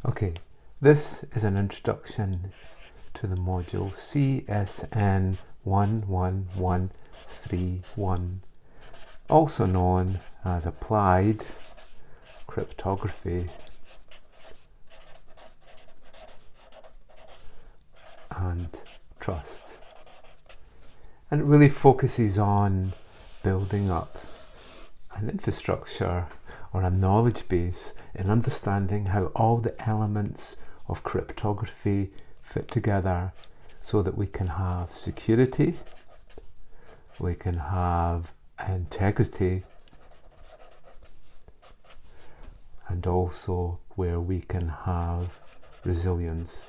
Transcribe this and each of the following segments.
Okay, this is an introduction to the module CSN11131, also known as Applied Cryptography and Trust. And it really focuses on building up an infrastructure or a knowledge base in understanding how all the elements of cryptography fit together so that we can have security, we can have integrity, and also where we can have resilience.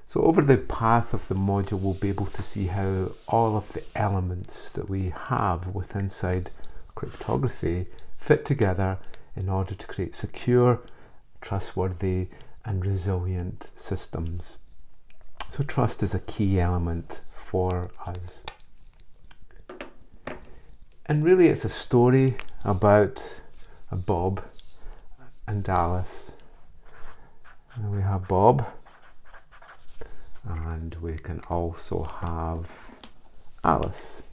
So over the path of the module, we'll be able to see how all of the elements that we have within inside cryptography fit together in order to create secure, trustworthy, and resilient systems. So trust is a key element for us. And really it's a story about Bob and Alice. And we have Bob, and we can also have Alice.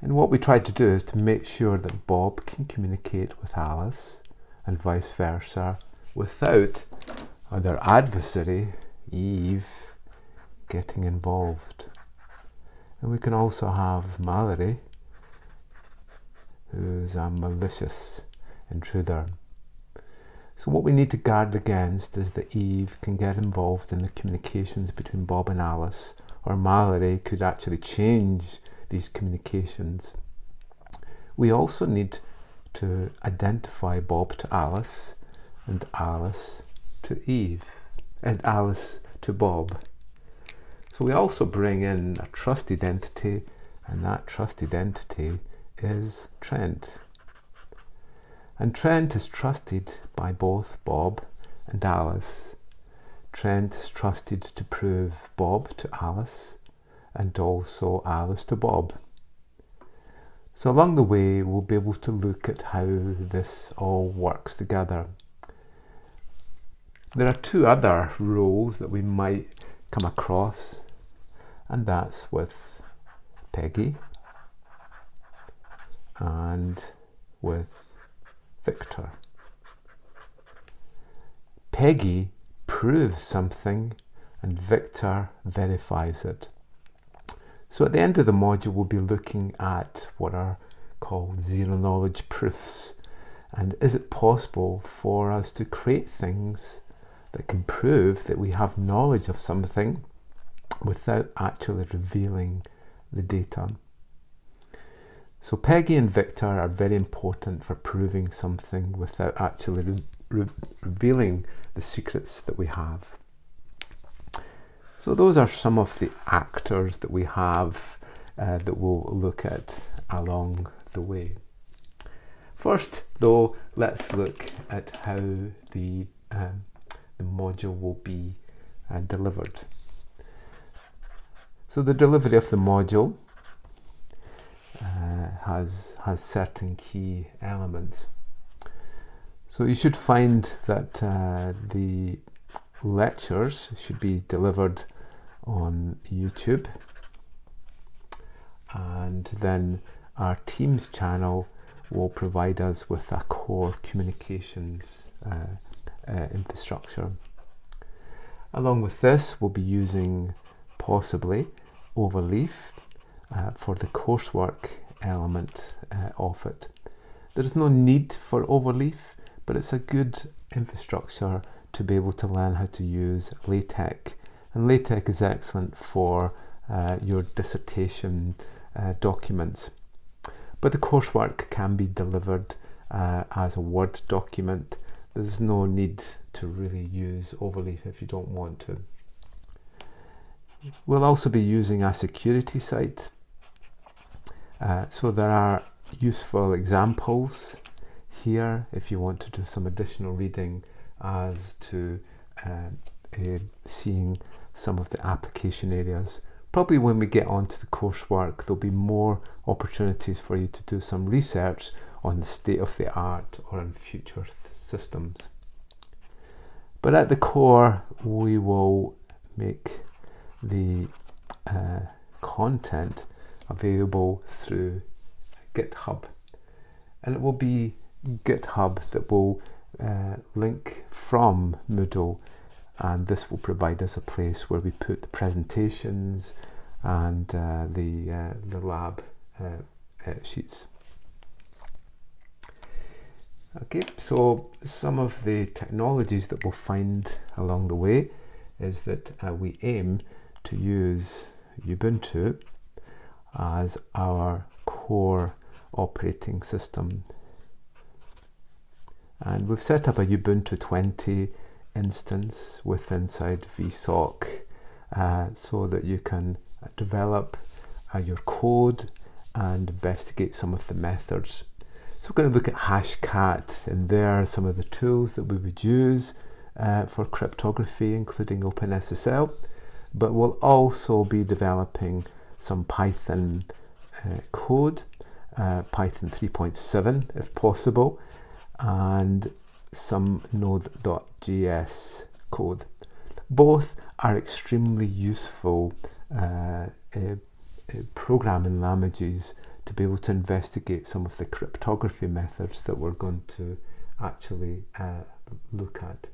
And what we try to do is to make sure that Bob can communicate with Alice and vice versa without their adversary, Eve, getting involved. And we can also have Mallory, who's a malicious intruder. So what we need to guard against is that Eve can get involved in the communications between Bob and Alice, or Mallory could actually change these communications. We also need to identify Bob to Alice and Alice to Eve and Alice to Bob. So we also bring in a trust identity, and that trust identity is Trent. And Trent is trusted by both Bob and Alice. Trent is trusted to prove Bob to Alice and also Alice to Bob. So along the way, we'll be able to look at how this all works together. There are two other roles that we might come across, and that's with Peggy and with Victor. Peggy proves something and Victor verifies it. So at the end of the module, we'll be looking at what are called zero knowledge proofs. And is it possible for us to create things that can prove that we have knowledge of something without actually revealing the data? So Peggy and Victor are very important for proving something without actually revealing the secrets that we have. So those are some of the actors that we have that we'll look at along the way. First, though, let's look at how the module will be delivered. So the delivery of the module has certain key elements. So you should find that the lectures should be delivered on YouTube, and then our Teams channel will provide us with a core communications infrastructure. Along with this, we'll be using possibly Overleaf for the coursework element of it. There's no need for Overleaf, but it's a good infrastructure to be able to learn how to use LaTeX. And LaTeX is excellent for your dissertation documents. But the coursework can be delivered as a Word document. There's no need to really use Overleaf if you don't want to. We'll also be using a security site. So there are useful examples here if you want to do some additional reading as to seeing some of the application areas probably when we get onto the coursework, there'll be more opportunities for you to do some research on the state of the art or on future systems. But at the core, we will make the content available through GitHub, and it will be GitHub that will link from Moodle, and this will provide us a place where we put the presentations and the lab sheets. Okay, so some of the technologies that we'll find along the way is that we aim to use Ubuntu as our core operating system. And we've set up a Ubuntu 20 instance with inside VSOC so that you can develop your code and investigate some of the methods. So we're going to look at Hashcat, and there are some of the tools that we would use for cryptography, including OpenSSL, but we'll also be developing some Python code, Python 3.7 if possible, and some Node.js code. Both are extremely useful programming languages to be able to investigate some of the cryptography methods that we're going to actually look at.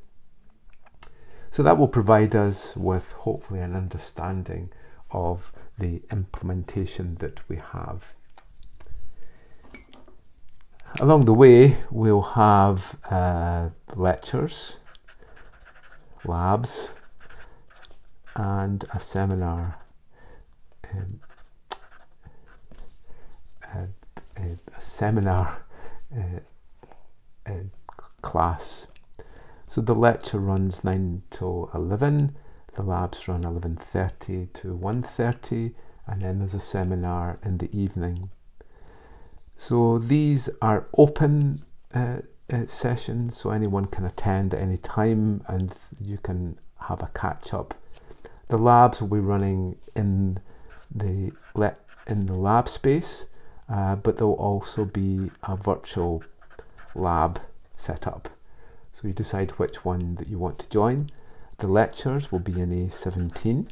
So that will provide us with hopefully an understanding of the implementation that we have. Along the way, we'll have lectures, labs, and a seminar, class. So the lecture runs 9 to 11, the labs run 11:30 to 1:30, and then there's a seminar in the evening. So these are open sessions, so anyone can attend at any time and you can have a catch up. The labs will be running in the lab space, but there will also be a virtual lab set up. So you decide which one that you want to join. The lectures will be in A17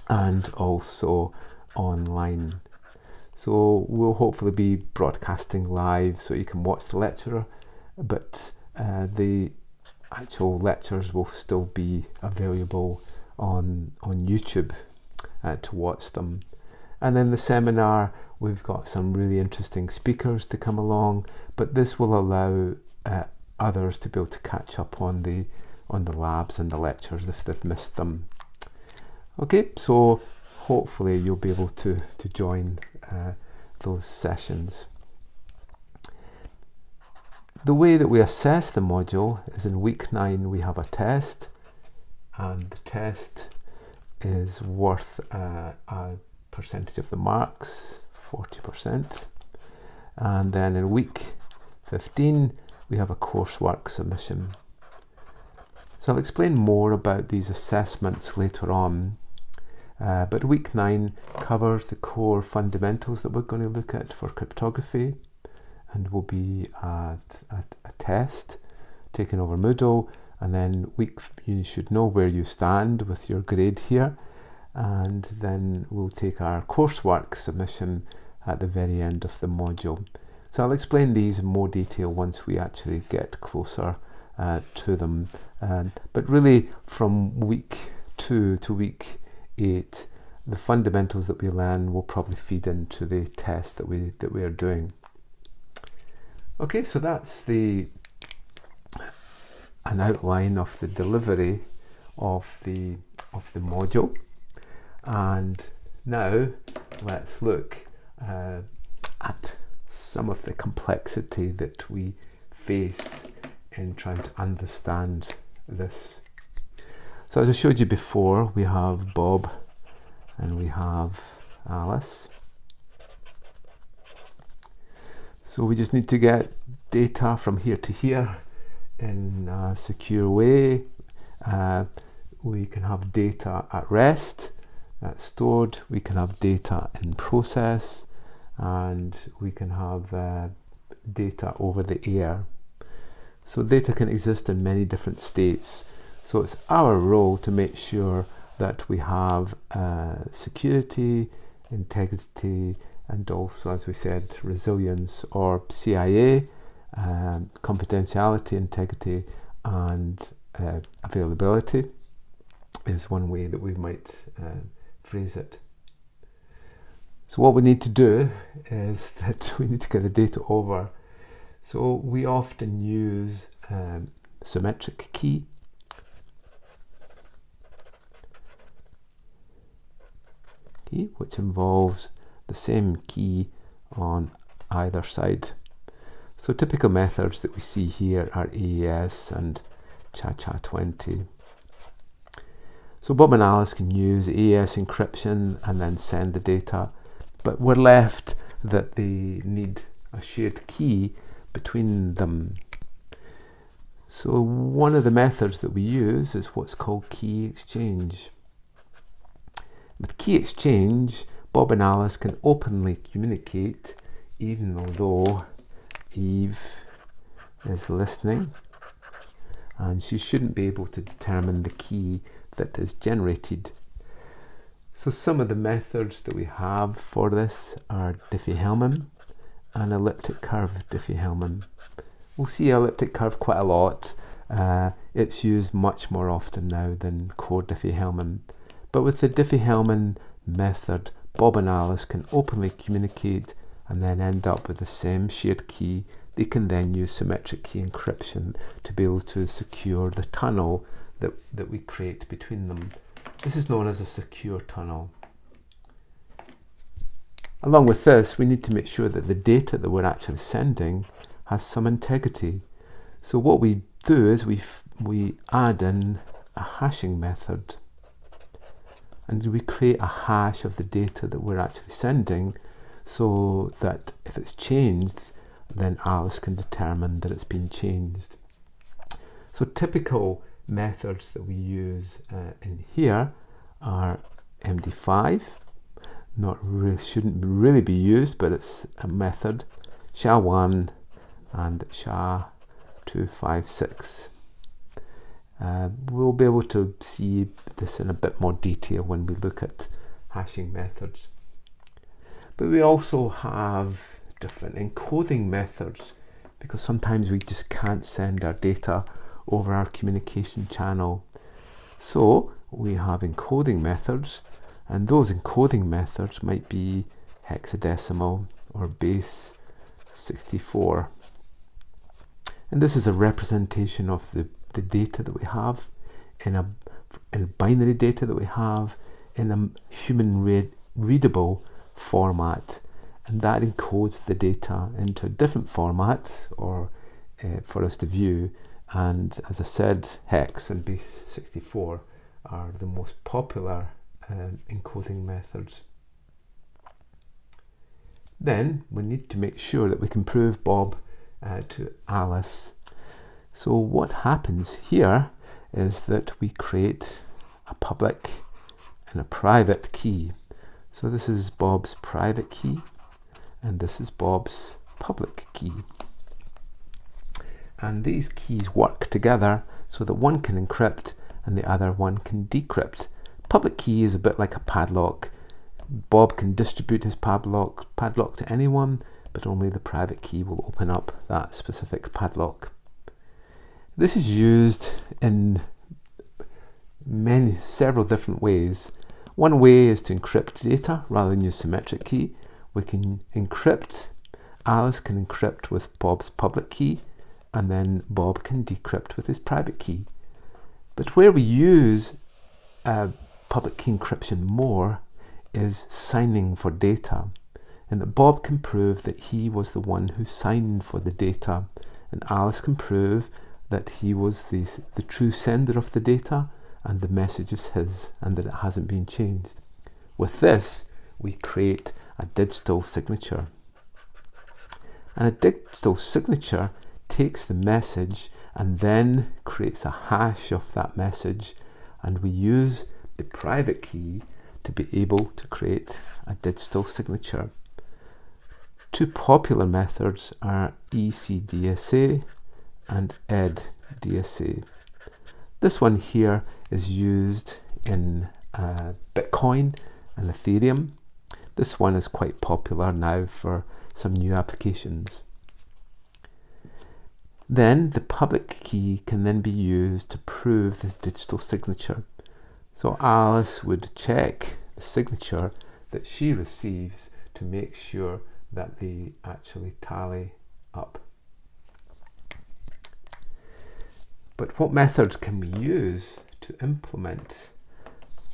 and also online. So we'll hopefully be broadcasting live so you can watch the lecturer, but the actual lectures will still be available on YouTube to watch them. And then the seminar, we've got some really interesting speakers to come along, but this will allow others to be able to catch up on the labs and the lectures if they've missed them. Okay, so hopefully you'll be able to join those sessions. The way that we assess the module is in week 9 we have a test, and the test is worth a percentage of the marks, 40%. And then in week 15 we have a coursework submission. So I'll explain more about these assessments later on. But week 9 covers the core fundamentals that we're going to look at for cryptography, and will be a test taken over Moodle, and then you should know where you stand with your grade here, and then we'll take our coursework submission at the very end of the module. So I'll explain these in more detail once we actually get closer to them. But really from week 2 to week 8, the fundamentals that we learn will probably feed into the test that we are doing. Okay, so that's an outline of the delivery of the module, and now let's look at some of the complexity that we face in trying to understand this. So as I showed you before, we have Bob and we have Alice. So we just need to get data from here to here in a secure way. We can have data at rest, stored, we can have data in process, and we can have data over the air. So data can exist in many different states. So it's our role to make sure that we have security, integrity, and also, as we said, resilience, or CIA, confidentiality, integrity, and availability is one way that we might phrase it. So what we need to do is that we need to get the data over. So we often use symmetric key. Which involves the same key on either side. So typical methods that we see here are AES and CHA-20. So Bob and Alice can use AES encryption and then send the data, but we're left that they need a shared key between them. So one of the methods that we use is what's called key exchange. With key exchange, Bob and Alice can openly communicate even though Eve is listening, and she shouldn't be able to determine the key that is generated. So some of the methods that we have for this are Diffie-Hellman and elliptic curve Diffie-Hellman. We'll see elliptic curve quite a lot. It's used much more often now than core Diffie-Hellman. But with the Diffie-Hellman method, Bob and Alice can openly communicate and then end up with the same shared key. They can then use symmetric key encryption to be able to secure the tunnel that we create between them. This is known as a secure tunnel. Along with this, we need to make sure that the data that we're actually sending has some integrity. So what we do is we add in a hashing method, and we create a hash of the data that we're actually sending, so that if it's changed, then Alice can determine that it's been changed. So typical methods that we use in here are MD5. Shouldn't really be used, but it's a method. SHA-1 and SHA-256. We'll be able to see this in a bit more detail when we look at hashing methods. But we also have different encoding methods, because sometimes we just can't send our data over our communication channel. So we have encoding methods, and those encoding methods might be hexadecimal or base 64. And this is a representation of the data that we have in a binary data that we have in a human readable format, and that encodes the data into a different format or for us to view. And as I said, hex and base 64 are the most popular encoding methods. Then we need to make sure that we can prove Bob to Alice. So what happens here is that we create a public and a private key. So this is Bob's private key, and this is Bob's public key. And these keys work together so that one can encrypt and the other one can decrypt. Public key is a bit like a padlock. Bob can distribute his padlock to anyone, but only the private key will open up that specific padlock. This is used in several different ways. One way is to encrypt data rather than use symmetric key. We can encrypt. Alice can encrypt with Bob's public key, and then Bob can decrypt with his private key. But where we use public key encryption more is signing for data, and that Bob can prove that he was the one who signed for the data, and Alice can prove that he was the true sender of the data and the message is his and that it hasn't been changed. With this, we create a digital signature. And a digital signature takes the message and then creates a hash of that message, and we use the private key to be able to create a digital signature. Two popular methods are ECDSA and EDDSA. This one here is used in Bitcoin and Ethereum. This one is quite popular now for some new applications. Then the public key can then be used to prove this digital signature. So Alice would check the signature that she receives to make sure that they actually tally up. But what methods can we use to implement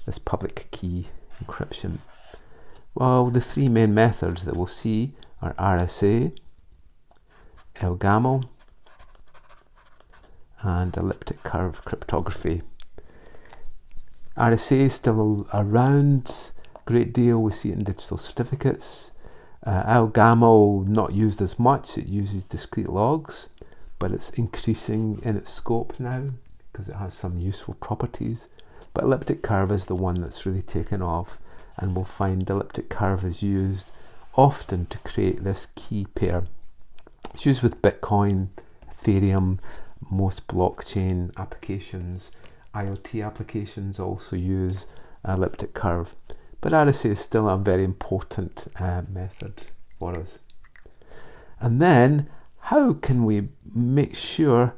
this public key encryption? Well, the three main methods that we'll see are RSA, LGAMO, and elliptic curve cryptography. RSA is still around a great deal. We see it in digital certificates. LGAMO not used as much. It uses discrete logs, but it's increasing in its scope now because it has some useful properties. But elliptic curve is the one that's really taken off, and we'll find elliptic curve is used often to create this key pair. It's used with Bitcoin, Ethereum, most blockchain applications. IoT applications also use elliptic curve, but RSA is still a very important method for us. And then how can we make sure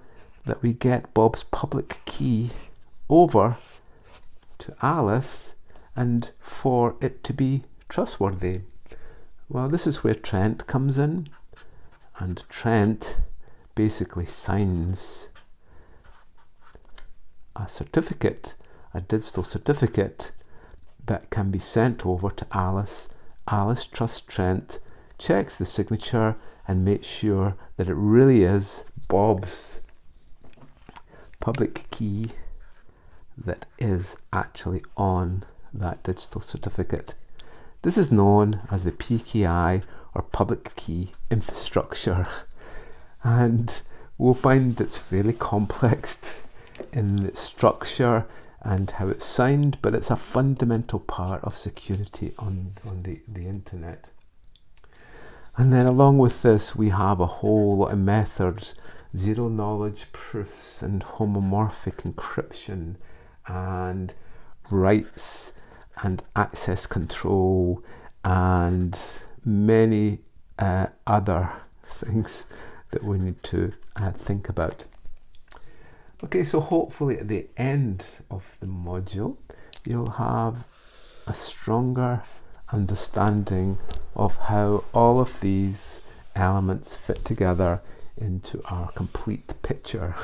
that we get Bob's public key over to Alice and for it to be trustworthy? Well, this is where Trent comes in, and Trent basically signs a certificate, a digital certificate that can be sent over to Alice. Alice trusts Trent, checks the signature and makes sure that it really is Bob's public key that is actually on that digital certificate. This is known as the PKI, or public key infrastructure, and we'll find it's fairly complex in its structure and how it's signed, but it's a fundamental part of security on the internet. And then along with this, we have a whole lot of methods: zero knowledge proofs and homomorphic encryption and rights and access control and many other things that we need to think about. Okay, so hopefully at the end of the module you'll have a stronger understanding of how all of these elements fit together into our complete picture.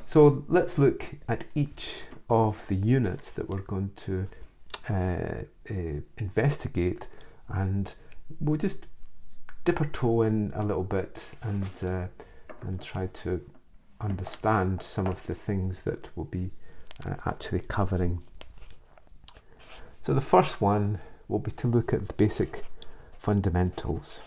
So let's look at each of the units that we're going to investigate, and we'll just dip our toe in a little bit and try to understand some of the things that we'll be actually covering. So the first one will be to look at the basic fundamentals.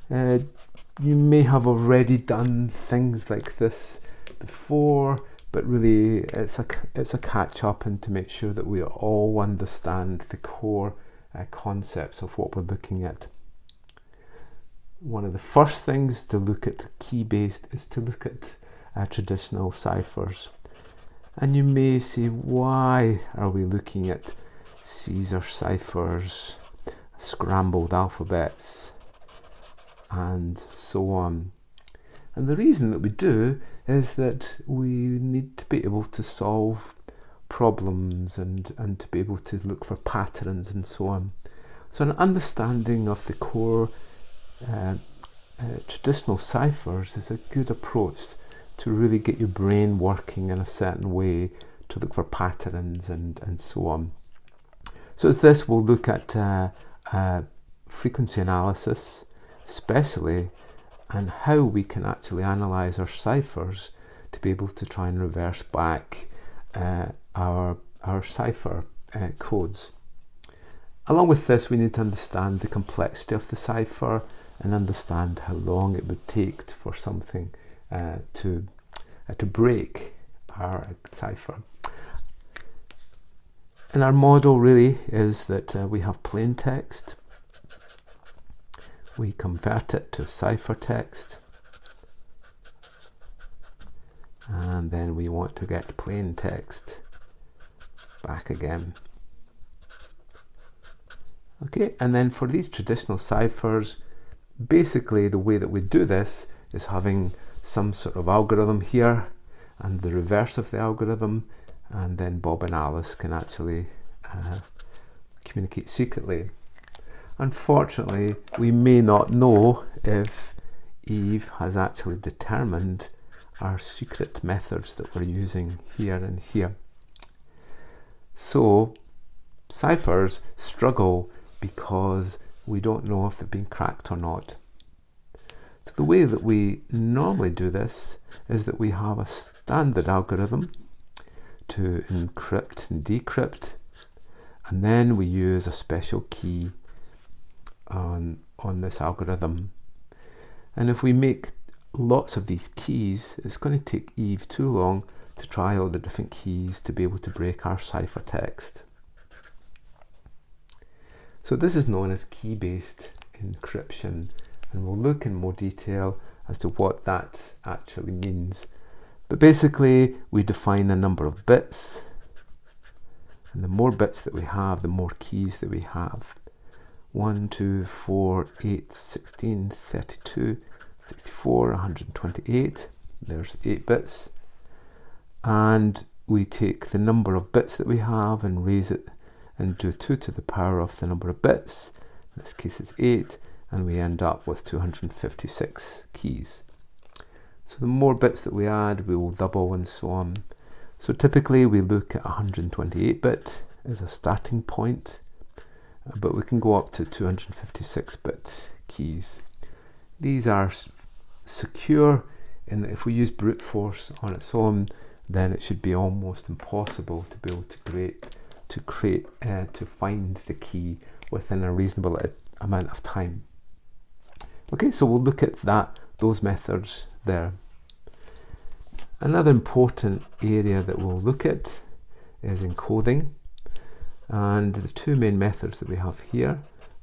You may have already done things like this before, but really it's a catch up, and to make sure that we all understand the core concepts of what we're looking at. One of the first things to look at key-based is to look at traditional ciphers. And you may say, why are we looking at Caesar ciphers, scrambled alphabets, and so on? And the reason that we do is that we need to be able to solve problems and to be able to look for patterns and so on. So an understanding of the core traditional ciphers is a good approach to really get your brain working in a certain way to look for patterns and so on. So as this, we'll look at frequency analysis especially, and how we can actually analyze our ciphers to be able to try and reverse back our cipher codes. Along with this, we need to understand the complexity of the cipher and understand how long it would take for something to break our cipher. And our model really is that we have plain text, we convert it to ciphertext, and then we want to get plain text back again. Okay, and then for these traditional ciphers, basically the way that we do this is having some sort of algorithm here and the reverse of the algorithm, and then Bob and Alice can actually communicate secretly. Unfortunately, we may not know if Eve has actually determined our secret methods that we're using here and here. So ciphers struggle because we don't know if they've been cracked or not. So the way that we normally do this is that we have a standard algorithm to encrypt and decrypt, and then we use a special key on this algorithm. And if we make lots of these keys, it's going to take Eve too long to try all the different keys to be able to break our ciphertext. So this is known as key-based encryption, and we'll look in more detail as to what that actually means. But basically, we define a number of bits, and the more bits that we have, the more keys that we have. 1, 2, 4, 8, 16, 32, 64, 128. There's 8 bits. And we take the number of bits that we have and raise it and do 2 to the power of the number of bits. In this case it's 8, and we end up with 256 keys. So the more bits that we add, we will double and so on. So typically we look at 128-bit as a starting point, but we can go up to 256-bit keys. These are secure in that if we use brute force on its own, then it should be almost impossible to be able to find the key within a reasonable amount of time. Okay, so we'll look at those methods there. Another important area that we'll look at is encoding, and the two main methods that we have here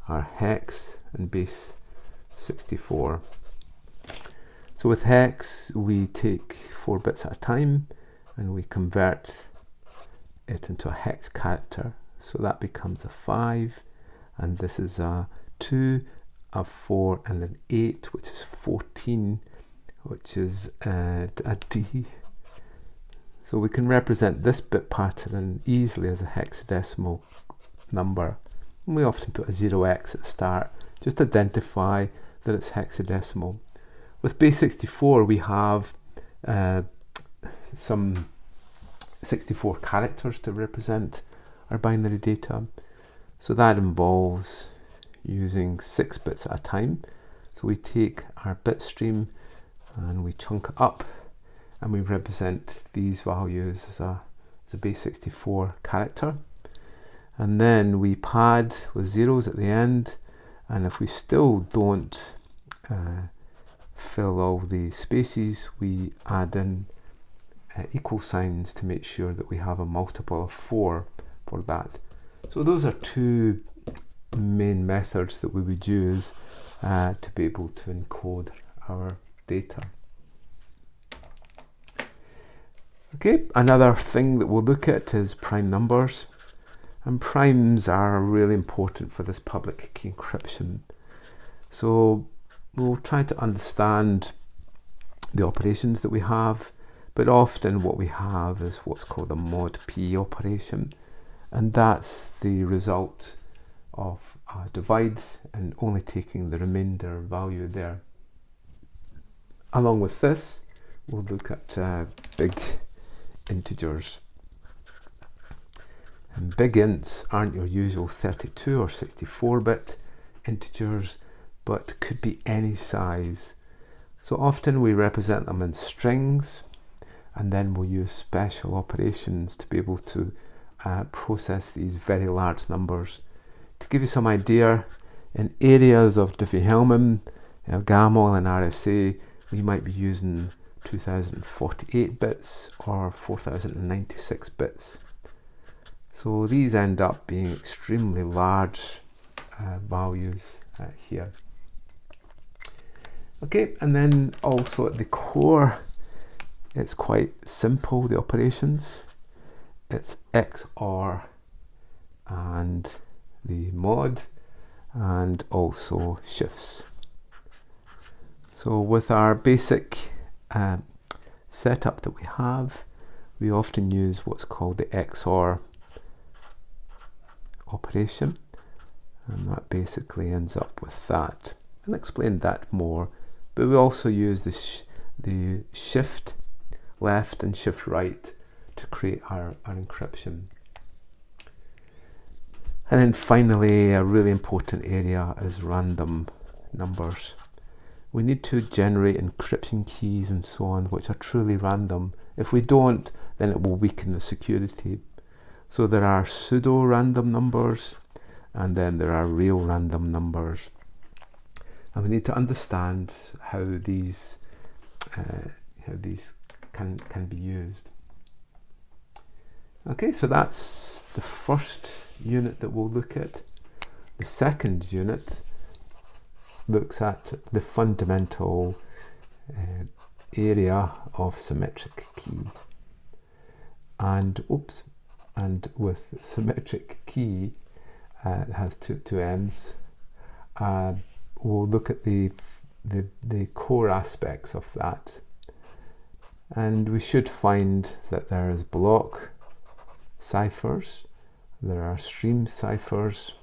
are hex and base 64. So with hex, we take 4 bits at a time and we convert it into a hex character. So that becomes a 5, and this is a 2, a 4, and an 8, which is 14, which is a D. So we can represent this bit pattern easily as a hexadecimal number. And we often put a 0x at the start, just to identify that it's hexadecimal. With base 64, we have some 64 characters to represent our binary data. So that involves using 6 bits at a time. So we take our bit stream and we chunk it up, and we represent these values as a base 64 character. And then we pad with zeros at the end, and if we still don't fill all the spaces, we add in equal signs to make sure that we have a multiple of 4 for that. So those are two main methods that we would use to be able to encode our data. Okay, another thing that we'll look at is prime numbers, and primes are really important for this public key encryption. So we'll try to understand the operations that we have, but often what we have is what's called a mod P operation, and that's the result of a divide and only taking the remainder value there. Along with this, we'll look at big integers. And big ints aren't your usual 32 or 64-bit integers, but could be any size. So often we represent them in strings, and then we'll use special operations to be able to process these very large numbers. To give you some idea, in areas of Diffie-Hellman, GAML and RSA, we might be using 2048 bits or 4096 bits. So these end up being extremely large values here. Okay, and then also at the core, it's quite simple, the operations. It's XOR and the mod, and also shifts. So with our basic setup that we have, we often use what's called the XOR operation, and that basically ends up with that. I'll explain that more, but we also use the shift left and shift right to create our encryption. And then finally, a really important area is random numbers. We need to generate encryption keys and so on, which are truly random. If we don't, then it will weaken the security. So there are pseudo-random numbers, and then there are real random numbers. And we need to understand how these can be used. Okay, so that's the first unit that we'll look at. The second unit looks at the fundamental area of symmetric key. And with symmetric key, it has two M's. We'll look at the core aspects of that. And we should find that there is block ciphers, there are stream ciphers,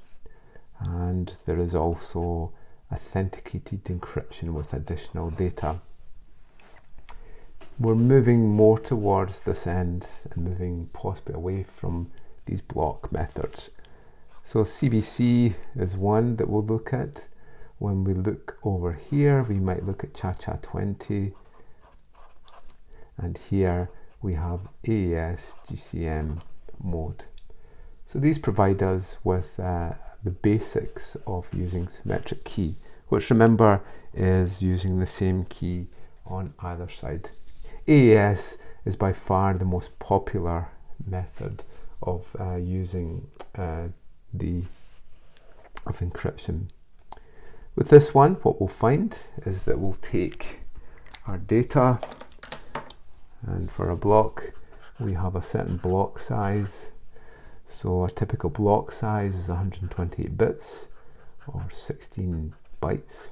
and there is also authenticated encryption with additional data. We're moving more towards this end and moving possibly away from these block methods. So CBC is one that we'll look at. When we look over here, we might look at ChaCha20, and here we have AES GCM mode. So these provide us with the basics of using symmetric key, which remember is using the same key on either side. AES is by far the most popular method of using encryption. With this one, what we'll find is that we'll take our data, and for a block we have a certain block size. So a typical block size is 128 bits or 16 bytes,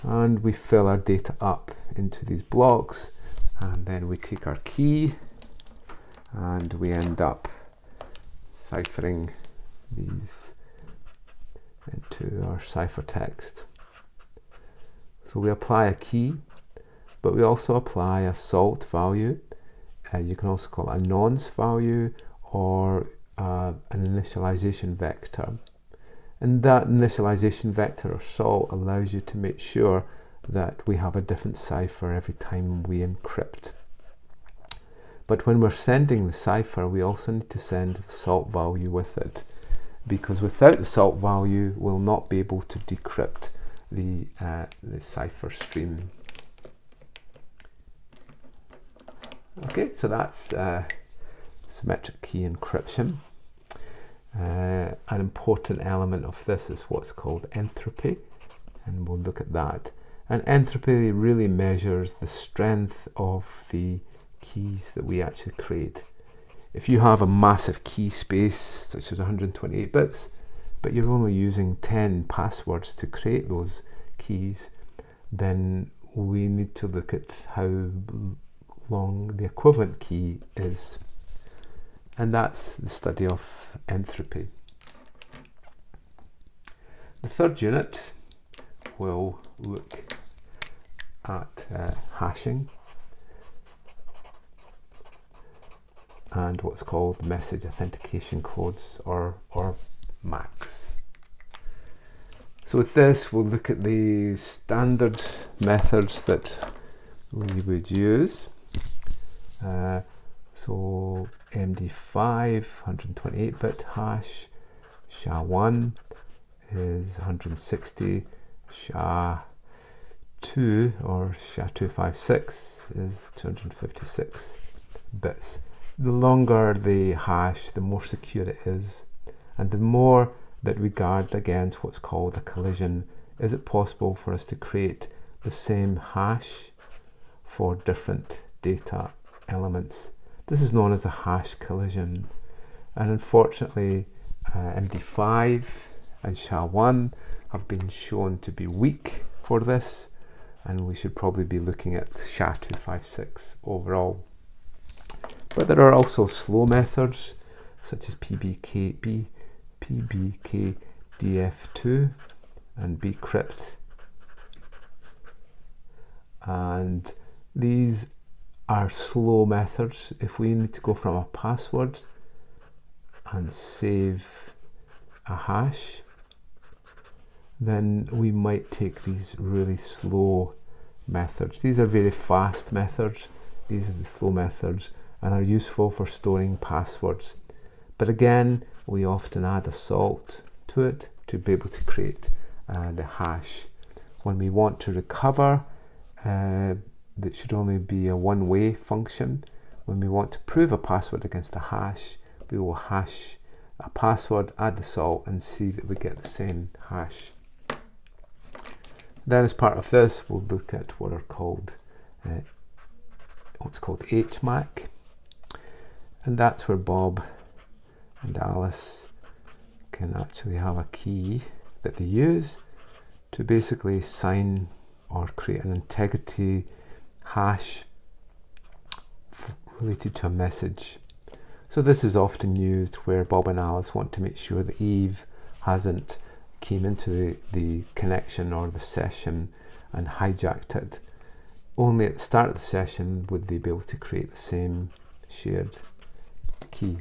and we fill our data up into these blocks, and then we take our key and we end up ciphering these into our ciphertext. So we apply a key, but we also apply a salt value. You can also call it a nonce value, or an initialization vector. And that initialization vector or salt allows you to make sure that we have a different cipher every time we encrypt. But when we're sending the cipher, we also need to send the salt value with it, because without the salt value, we'll not be able to decrypt the cipher stream. Okay, so that's symmetric key encryption. An important element of this is what's called entropy, and we'll look at that. And entropy really measures the strength of the keys that we actually create. If you have a massive key space, such as 128 bits, but you're only using 10 passwords to create those keys, then we need to look at how long the equivalent key is. And that's the study of entropy. The third unit will look at hashing and what's called message authentication codes, or MACs. So with this, we'll look at the standard methods that we would use. So MD5, 128-bit hash, SHA-1 is 160, SHA-2 or SHA-256 is 256 bits. the longer the hash, the more secure it is, and the more that we guard against what's called a collision. Is it possible for us to create the same hash for different data elements? This is known as a hash collision, and unfortunately MD5 and SHA-1 have been shown to be weak for this, and we should probably be looking at SHA-256 overall. But there are also slow methods such as PBKDF2 and bcrypt, and these are slow methods. If we need to go from a password and save a hash, then we might take these really slow methods. These are very fast methods. These are the slow methods and are useful for storing passwords. But again, we often add a salt to it to be able to create the hash. When we want to recover, that should only be a one-way function. When we want to prove a password against a hash, we will hash a password, add the salt, and see that we get the same hash. Then as part of this, we'll look at what are called what's called HMAC, and that's where Bob and Alice can actually have a key that they use to basically sign or create an integrity hash related to a message. So this is often used where Bob and Alice want to make sure that Eve hasn't came into the connection or the session and hijacked it. Only at the start of the session would they be able to create the same shared key.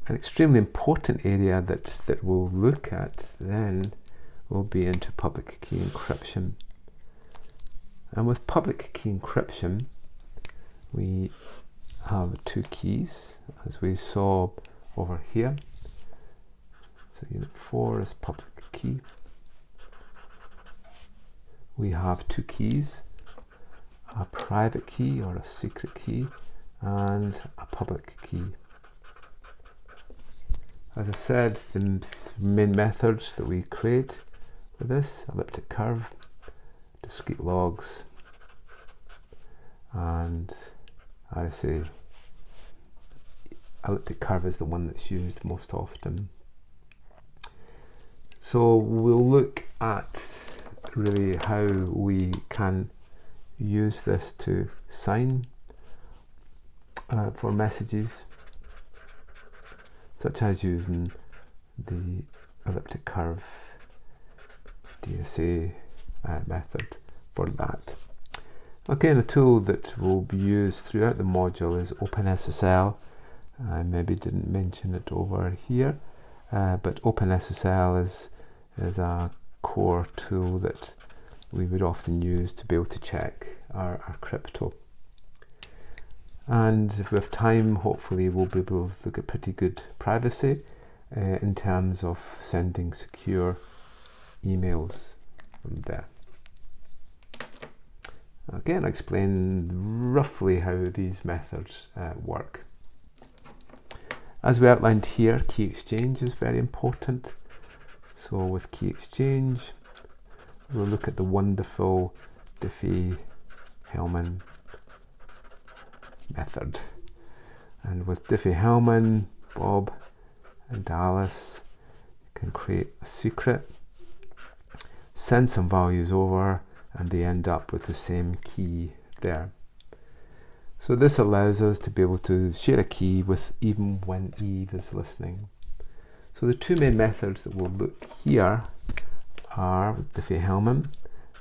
An extremely important area that we'll look at then will be into public key encryption. And with public key encryption, we have two keys, as we saw over here. So unit 4 is public key. We have two keys, a private key or a secret key, and a public key. As I said, the main methods that we create with this: elliptic curve, discrete logs, and I say elliptic curve is the one that's used most often. So we'll look at really how we can use this to sign for messages, such as using the elliptic curve DSA method for that. Again, a tool that will be used throughout the module is OpenSSL. I maybe didn't mention it over here, but OpenSSL is a core tool that we would often use to be able to check our crypto. And if we have time, hopefully we'll be able to look at pretty good privacy in terms of sending secure emails from there. Again, I explain roughly how these methods work. As we outlined here, key exchange is very important. So with key exchange, we'll look at the wonderful Diffie-Hellman method. And with Diffie-Hellman, Bob and Alice can create a secret, send some values over, and they end up with the same key there. So this allows us to be able to share a key with even when Eve is listening. So the two main methods that we'll look here are Diffie-Hellman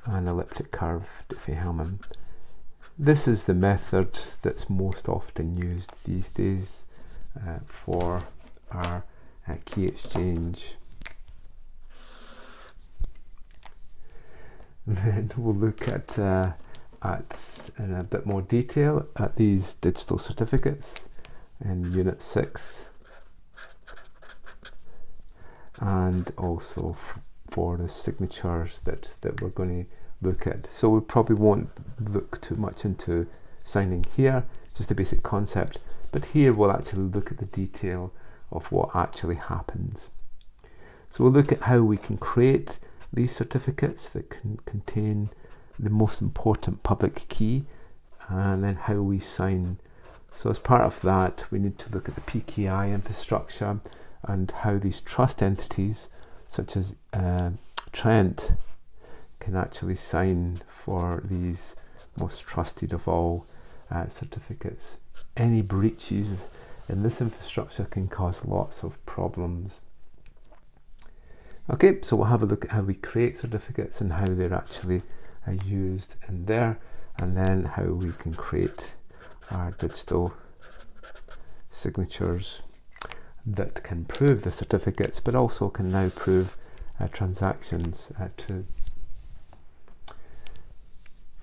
and elliptic curve Diffie-Hellman. This is the method that's most often used these days for our key exchange. Then we'll look at in a bit more detail at these digital certificates in Unit 6, and also for the signatures that we're going to look at. So we probably won't look too much into signing here, just a basic concept, but here we'll actually look at the detail of what actually happens. So we'll look at how we can create these certificates that can contain the most important public key, and then how we sign. So as part of that, we need to look at the PKI infrastructure and how these trust entities, such as Trent, can actually sign for these most trusted of all certificates. Any breaches in this infrastructure can cause lots of problems. Okay, so we'll have a look at how we create certificates and how they're actually used in there, and then how we can create our digital signatures that can prove the certificates, but also can now prove transactions too.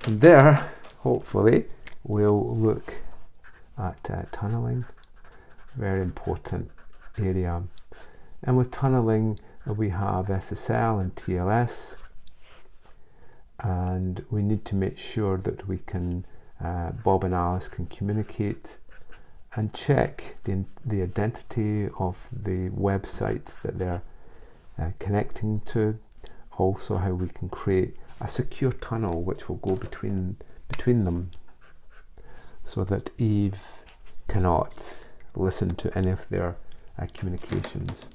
And there, hopefully, we'll look at tunneling, very important area. And with tunneling, we have SSL and TLS, and we need to make sure that we can, Bob and Alice can communicate and check the identity of the website that they're connecting to. Also, how we can create a secure tunnel which will go between them, so that Eve cannot listen to any of their communications.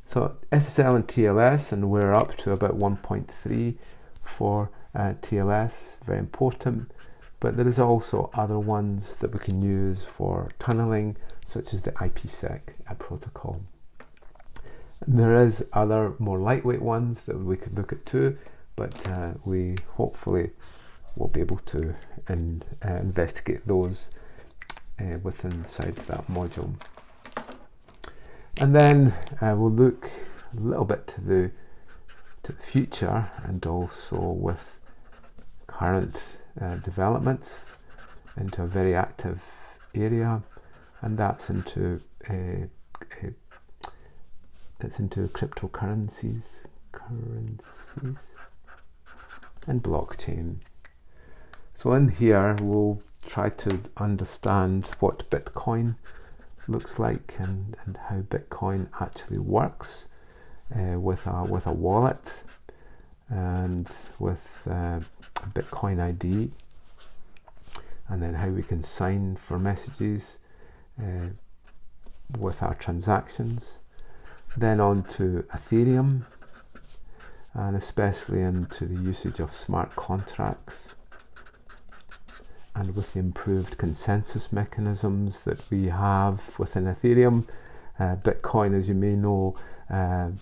So SSL and TLS, and we're up to about 1.3 for TLS, very important. But there is also other ones that we can use for tunneling, such as the IPsec protocol. And there is other more lightweight ones that we could look at too, but we hopefully will be able to investigate those within inside that module. And then we'll look a little bit to the future, and also with current developments into a very active area, and that's into cryptocurrencies, and blockchain. So in here we'll try to understand what Bitcoin looks like, and how Bitcoin actually works with a wallet, and with Bitcoin ID, and then how we can sign for messages with our transactions. Then on to Ethereum, and especially into the usage of smart contracts, and with the improved consensus mechanisms that we have within Ethereum. Bitcoin, as you may know,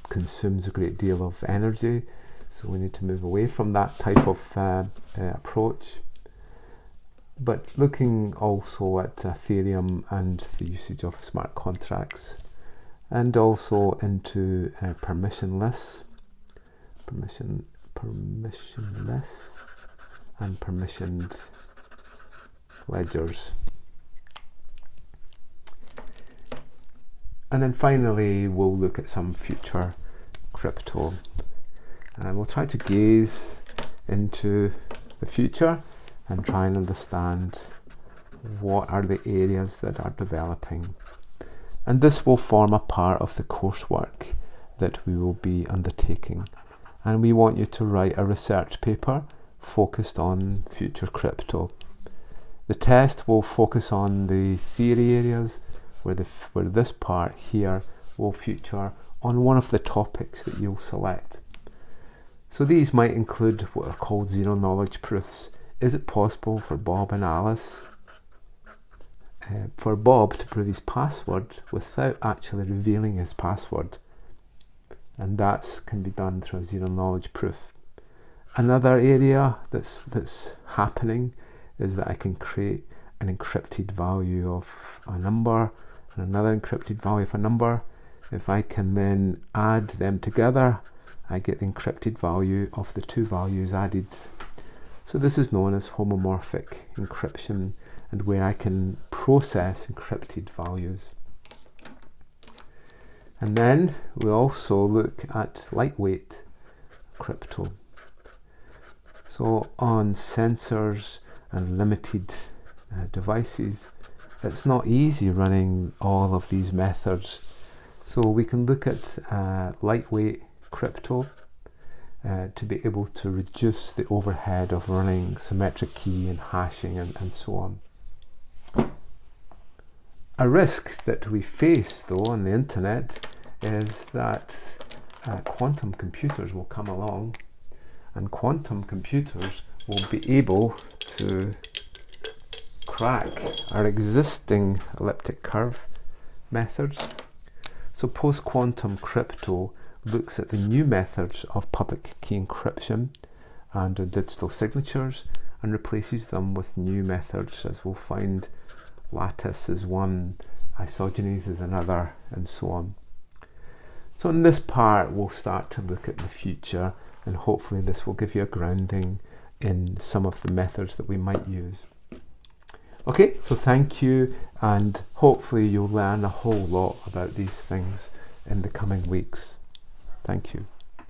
consumes a great deal of energy, so we need to move away from that type of approach. But looking also at Ethereum and the usage of smart contracts, and also into permissionless and permissioned ledgers. And then finally we'll look at some future crypto, and we'll try to gaze into the future and try and understand what are the areas that are developing. And this will form a part of the coursework that we will be undertaking. And we want you to write a research paper focused on future crypto. The test will focus on the theory areas, where this part here will feature on one of the topics that you'll select. So these might include what are called zero knowledge proofs. Is it possible for Bob and Alice, for Bob to prove his password without actually revealing his password? And that can be done through a zero knowledge proof. Another area that's happening is that I can create an encrypted value of a number and another encrypted value of a number. If I can then add them together, I get the encrypted value of the two values added. So this is known as homomorphic encryption, and where I can process encrypted values. And then we also look at lightweight crypto. So on sensors and limited devices, it's not easy running all of these methods. So we can look at lightweight crypto to be able to reduce the overhead of running symmetric key and hashing and so on. A risk that we face though on the internet is that quantum computers will come along, and quantum computers will be able to crack our existing elliptic curve methods. So post-quantum crypto looks at the new methods of public key encryption and digital signatures and replaces them with new methods, as we'll find lattice is one, isogenes is another, and so on. So in this part we'll start to look at the future, and hopefully this will give you a grounding in some of the methods that we might use. Okay, so thank you, and hopefully you'll learn a whole lot about these things in the coming weeks. Thank you.